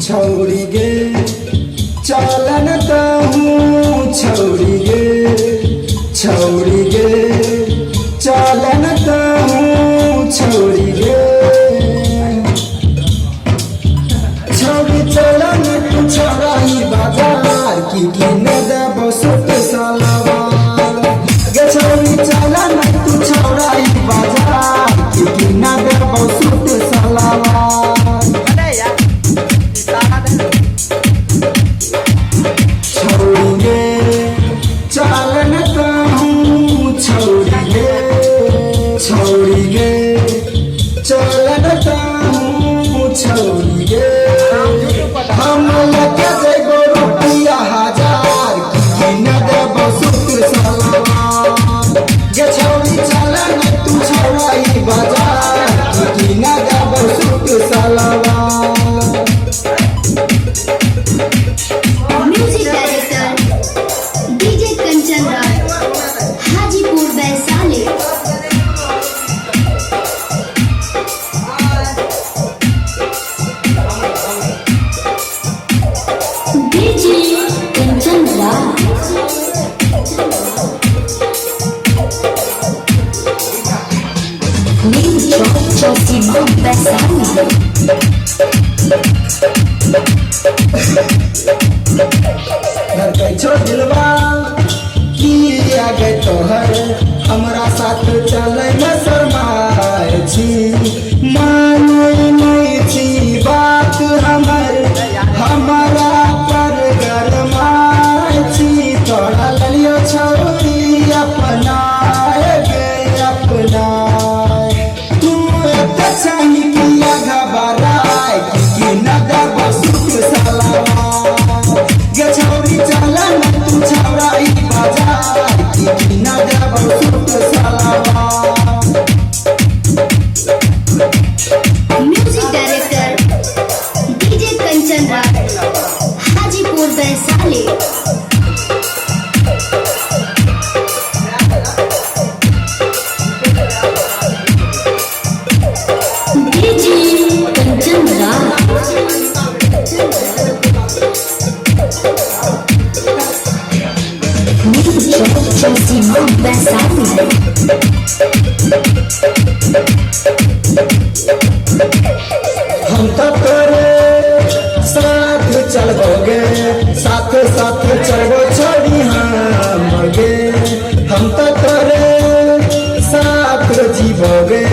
छौड़ी गे चलन कहूँ, छौड़ी गे चलन कहूँ, छौड़ी गे छौड़ी चलन तू छौड़ाई बाजार की न देबो सूट सलवार गे छौड़ी चलन तू छौड़ाई बाजार की न देबो सूट सलवार चलन कहूँ, छौड़ी गे चलन कहूँ, छौड़ी गे हम लगे जेगो रुपया हजार की न देबो सूट सलवार गे छौड़ी चलन तू छौड़ाई बाजार की न देबो suit salwar. Music director DJ Kanchan Raj, Hajipur Vaishali. DJ Kanchan Raj, Hajipur Vaishali. घर कैछो दिलवा किया गए तोहर हमरा साथ चले न शर्माए छी माने नहीं छी बात हमारा पर गरमाए छी तोड़ा लियो छौरी अपनाए गे अपनाए तुम चाही किया घबराए कि न देबो सूट सलवार गे छौरी चलन तू छौड़ाई बाजार की न देबो suit salwar. Music director DJ Kanchan Raj, Hajipur Vaishali. DJ Kanchan Raj, Hajipur Vaishali. हम तो तोरे साथ चलबोगे साथ साथ चलबो छोड़ी हम गे हम तो तोरे साथ जीवोगे